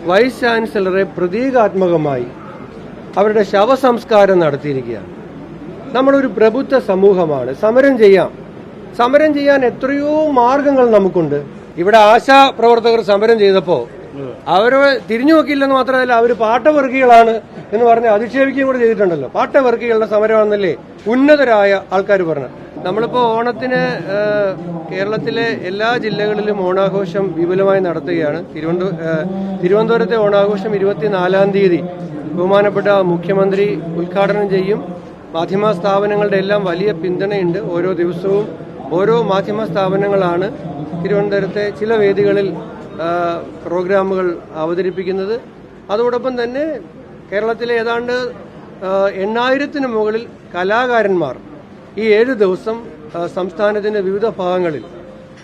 Vice ചാൻസലറെ പ്രതീകാത്മകമായി അവരുടെ ശവസംസ്കാരം നടത്തിയിരിക്കുകയാണ്. നമ്മളൊരു പ്രബുദ്ധ സമൂഹമാണ്. സമരം ചെയ്യാൻ എത്രയോ മാർഗങ്ങൾ നമുക്കുണ്ട്. ഇവിടെ ആശാ പ്രവർത്തകർ സമരം ചെയ്തപ്പോൾ അവരെ തിരിഞ്ഞു നോക്കിയില്ലെന്ന് മാത്രമല്ല, അവർ പാട്ടവർഗികളാണ് എന്ന് പറഞ്ഞ് അധിക്ഷേപിക്കുകയും കൂടെ ചെയ്തിട്ടുണ്ടല്ലോ. പാട്ടവർഗികളുടെ സമരമാണെന്നല്ലേ ഉന്നതരായ ആൾക്കാർ പറഞ്ഞു. നമ്മളിപ്പോ ഓണത്തിന് കേരളത്തിലെ എല്ലാ ജില്ലകളിലും ഓണാഘോഷം വിപുലമായി നടത്തുകയാണ്. തിരുവനന്തപുരത്തെ ഓണാഘോഷം 24-ാം തീയതി ബഹുമാനപ്പെട്ട മുഖ്യമന്ത്രി ഉദ്ഘാടനം ചെയ്യും. മാധ്യമ സ്ഥാപനങ്ങളുടെ എല്ലാം വലിയ പിന്തുണയുണ്ട്. ഓരോ ദിവസവും ഓരോ മാധ്യമ സ്ഥാപനങ്ങളാണ് തിരുവനന്തപുരത്തെ ചില വേദികളിൽ പ്രോഗ്രാമുകൾ അവതരിപ്പിക്കുന്നത്. അതോടൊപ്പം തന്നെ കേരളത്തിലെ ഏതാണ്ട് 8,000-ന് മുകളിൽ കലാകാരന്മാർ ഈ 7 ദിവസം സംസ്ഥാനത്തിന്റെ വിവിധ ഭാഗങ്ങളിൽ,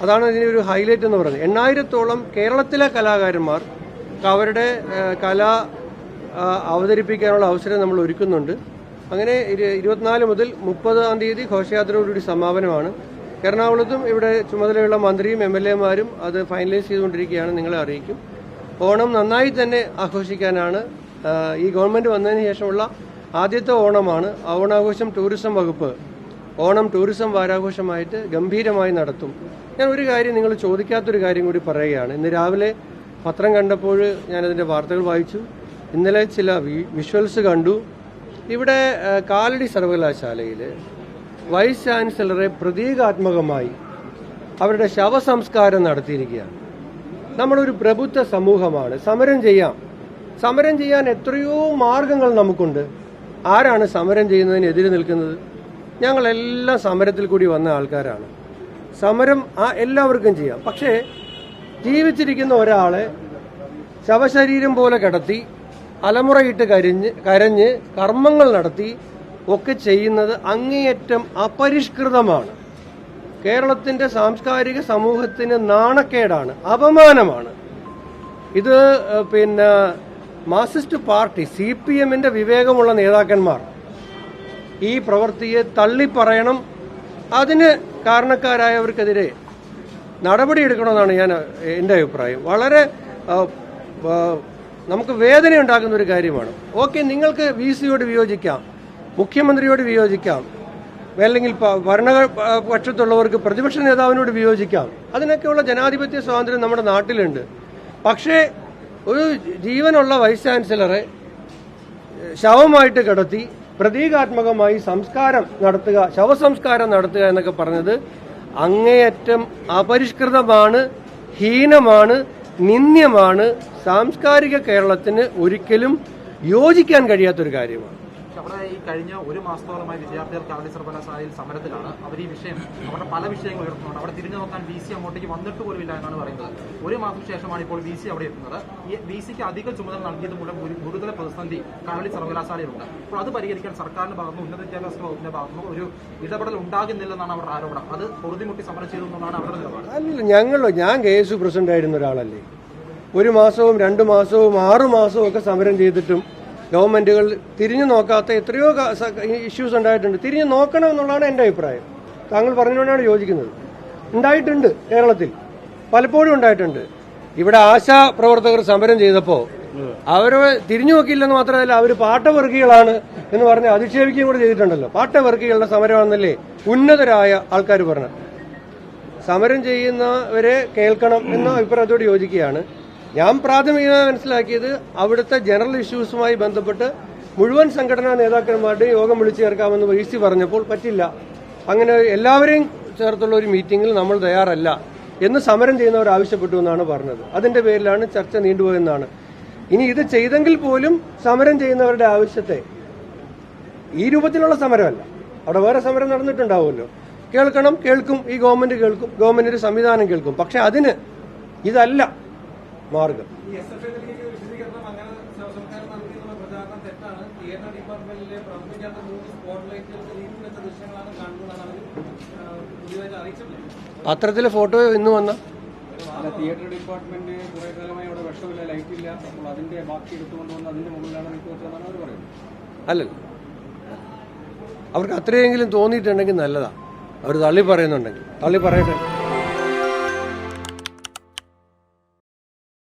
അതാണ് ഇതിന്റെ ഒരു ഹൈലൈറ്റ് എന്ന് പറയുന്നത്. 8,000-ഓളം കേരളത്തിലെ കലാകാരന്മാർ അവരുടെ കല അവതരിപ്പിക്കാനുള്ള അവസരം നമ്മൾ ഒരുക്കുന്നുണ്ട്. അങ്ങനെ 24 മുതൽ 30-ാം തീയതി ഘോഷയാത്രയോടുകൂടി സമാപനമാണ്. എറണാകുളത്തും ഇവിടെ ചുമതലയുള്ള മന്ത്രിയും MLA-മാരും അത് ഫൈനലൈസ് ചെയ്തുകൊണ്ടിരിക്കുകയാണ്. നിങ്ങളെ അറിയിക്കും. ഓണം നന്നായി തന്നെ ആഘോഷിക്കാനാണ് ഈ ഗവൺമെന്റ് വന്നതിന് ശേഷമുള്ള ആദ്യത്തെ ഓണമാണ്. ഓണാഘോഷം ടൂറിസം വകുപ്പ് ഓണം ടൂറിസം വാരാഘോഷമായിട്ട് ഗംഭീരമായി നടത്തും. ഞാൻ ഒരു കാര്യം നിങ്ങൾ ചോദിക്കാത്തൊരു കാര്യം കൂടി പറയുകയാണ്. ഇന്ന് രാവിലെ പത്രം കണ്ടപ്പോൾ ഞാനതിൻ്റെ വാർത്തകൾ വായിച്ചു. ഇന്നലെ ചില വിഷ്വൽസ് കണ്ടു. ഇവിടെ കാലടി സർവകലാശാലയിൽ വൈസ് ചാൻസലറെ പ്രതീകാത്മകമായി അവരുടെ ശവസംസ്കാരം നടത്തിയിരിക്കുകയാണ്. നമ്മളൊരു പ്രബുദ്ധ സമൂഹമാണ്. സമരം ചെയ്യാൻ എത്രയോ മാർഗങ്ങൾ നമുക്കുണ്ട്. ആരാണ് സമരം ചെയ്യുന്നതിനെതിരെ നിൽക്കുന്നത്? ഞങ്ങളെല്ലാം സമരത്തിൽ കൂടി വന്ന ആൾക്കാരാണ്. സമരം എല്ലാവർക്കും ചെയ്യാം. പക്ഷേ ജീവിച്ചിരിക്കുന്ന ഒരാളെ ശവശരീരം പോലെ കിടത്തി അലമുറയിട്ട് കരഞ്ഞ് കർമ്മങ്ങൾ നടത്തി ഒക്കെ ചെയ്യുന്നത് അങ്ങേയറ്റം അപരിഷ്കൃതമാണ്. കേരളത്തിന്റെ സാംസ്കാരിക സമൂഹത്തിന് നാണക്കേടാണ്, അപമാനമാണ്. ഇത് മാർക്സിസ്റ്റ് പാർട്ടി CPM-ന്റെ വിവേകമുള്ള നേതാക്കന്മാർ ഈ പ്രവൃത്തിയെ തള്ളിപ്പറയണം. അതിന് കാരണക്കാരായവർക്കെതിരെ നടപടിയെടുക്കണമെന്നാണ് എൻ്റെ അഭിപ്രായം. വളരെ നമുക്ക് വേദന ഉണ്ടാക്കുന്ന ഒരു കാര്യമാണ്. ഓക്കെ, നിങ്ങൾക്ക് VC-യോട് വിയോജിക്കാം, മുഖ്യമന്ത്രിയോട് വിയോജിക്കാം, അല്ലെങ്കിൽ ഭരണപക്ഷത്തുള്ളവർക്ക് പ്രതിപക്ഷ നേതാവിനോട് വിയോജിക്കാം. അതിനൊക്കെയുള്ള ജനാധിപത്യ സ്വാതന്ത്ര്യം നമ്മുടെ നാട്ടിലുണ്ട്. പക്ഷേ ഒരു ജീവനുള്ള വൈസ് ചാൻസലറെ ശവമായിട്ട് കിടത്തി പ്രതീകാത്മകമായി ശവസംസ്കാരം നടത്തുക എന്നൊക്കെ പറഞ്ഞത് അങ്ങേയറ്റം അപരിഷ്കൃതമാണ്, ഹീനമാണ്, നിന്ദ്യമാണ്. സാംസ്കാരിക കേരളത്തിന് ഒരിക്കലും യോജിക്കാൻ കഴിയാത്തൊരു കാര്യമാണ്. അവിടെ ഈ കഴിഞ്ഞ ഒരു മാസത്തോളമായി വിദ്യാർത്ഥികൾ കാലടി സർവകലാശാലയിൽ സമരത്തിലാണ്. അവർ ഈ വിഷയം അവരുടെ പല വിഷയങ്ങൾ ഉയർത്തുന്നുണ്ട്. അവിടെ തിരിഞ്ഞു നോക്കാൻ VC അങ്ങോട്ടേക്ക് വന്നിട്ട് പോലും ഇല്ല എന്നാണ് പറയുന്നത്. ഒരു മാസം ശേഷമാണ് ഇപ്പോൾ VC അവിടെ എത്തുന്നത്. ഈ VC-ക്ക് അധിക ചുമതല നൽകിയത് മൂലം ഒരു ഗുരുതര പ്രതിസന്ധി കാലടി സർവകലാശാലയിലുണ്ട്. അപ്പോൾ അത് പരിഹരിക്കാൻ സർക്കാരിന്റെ ഭാഗത്തുനിന്ന് ഉന്നത വിദ്യാഭ്യാസ വകുപ്പിന്റെ ഭാഗത്തുനിന്ന് ഒരു ഇടപെടൽ ഉണ്ടാകുന്നില്ലെന്നാണ് അവരുടെ ആരോപണം. അത് പൊറുതിമുട്ടി സമരം ചെയ്തു എന്നാണ് അവരുടെ നിലപാട്. അല്ല, ഞാൻ KSU പ്രസിഡന്റ് ആയിരുന്ന ഒരാളല്ലേ. 1 മാസവും 2 മാസവും 6 മാസവും ഒക്കെ സമരം ചെയ്തിട്ടും ഗവൺമെന്റുകൾ തിരിഞ്ഞു നോക്കാത്ത എത്രയോ ഇഷ്യൂസ് ഉണ്ടായിട്ടുണ്ട്. തിരിഞ്ഞു നോക്കണം എന്നുള്ളതാണ് എൻ്റെ അഭിപ്രായം. താങ്കൾ പറഞ്ഞുകൊണ്ടാണ് യോജിക്കുന്നത്. ഉണ്ടായിട്ടുണ്ട്, കേരളത്തിൽ പലപ്പോഴും ഉണ്ടായിട്ടുണ്ട്. ഇവിടെ ആശാ പ്രവർത്തകർ സമരം ചെയ്തപ്പോൾ അവരെ തിരിഞ്ഞു നോക്കിയില്ലെന്ന് മാത്രമല്ല, അവർ പാട്ടവർഗികളാണ് എന്ന് പറഞ്ഞ് അധിക്ഷേപിക്കുകയും കൂടെ ചെയ്തിട്ടുണ്ടല്ലോ. പാട്ടവർഗികളുടെ സമരമാണെന്നല്ലേ ഉന്നതരായ ആൾക്കാർ പറഞ്ഞു. സമരം ചെയ്യുന്നവരെ കേൾക്കണം എന്ന അഭിപ്രായത്തോട് യോജിക്കുകയാണ്. ഞാൻ പ്രാഥമികമായി മനസ്സിലാക്കിയത് അവിടുത്തെ ജനറൽ ഇഷ്യൂസുമായി ബന്ധപ്പെട്ട് മുഴുവൻ സംഘടനാ നേതാക്കന്മാരുടെയും യോഗം വിളിച്ചു ചേർക്കാമെന്ന് VC പറഞ്ഞപ്പോൾ പറ്റില്ല. അങ്ങനെ എല്ലാവരെയും ചേർത്തുള്ള ഒരു മീറ്റിംഗിൽ നമ്മൾ തയ്യാറല്ല എന്ന് സമരം ചെയ്യുന്നവർ ആവശ്യപ്പെട്ടു എന്നാണ് പറഞ്ഞത്. അതിന്റെ പേരിലാണ് ചർച്ച നീണ്ടുപോയെന്നാണ്. ഇനി ഇത് ചെയ്തെങ്കിൽ പോലും സമരം ചെയ്യുന്നവരുടെ ആവശ്യത്തെ ഈ രൂപത്തിലുള്ള സമരമല്ല, അവിടെ വേറെ സമരം നടന്നിട്ടുണ്ടാവുമല്ലോ. കേൾക്കും, ഈ ഗവൺമെന്റ് കേൾക്കും, ഗവൺമെന്റിന്റെ സംവിധാനം കേൾക്കും. പക്ഷെ അതിന് ഇതല്ല മാർഗം. പത്രത്തിലെ ഫോട്ടോ ഇന്ന് വന്ന തിയേറ്റർ ഡിപ്പാർട്ട്മെന്റ് കുറെ കാലമായി അവിടെ വിഷമില്ല, ലൈറ്റ് ഇല്ല, അപ്പോൾ അതിന്റെ ബാക്കി എടുത്തുകൊണ്ടുവന്ന് അതിന്റെ മുകളിലാണ് നിൽക്കുന്നതെന്നാണ് അവർ പറയുന്നത്. അല്ലല്ലോ, അവർക്ക് അത്രയെങ്കിലും തോന്നിയിട്ടുണ്ടെങ്കിൽ നല്ലതാ. അവർ തള്ളി പറയുന്നുണ്ടെങ്കിൽ തള്ളി പറയട്ടെ.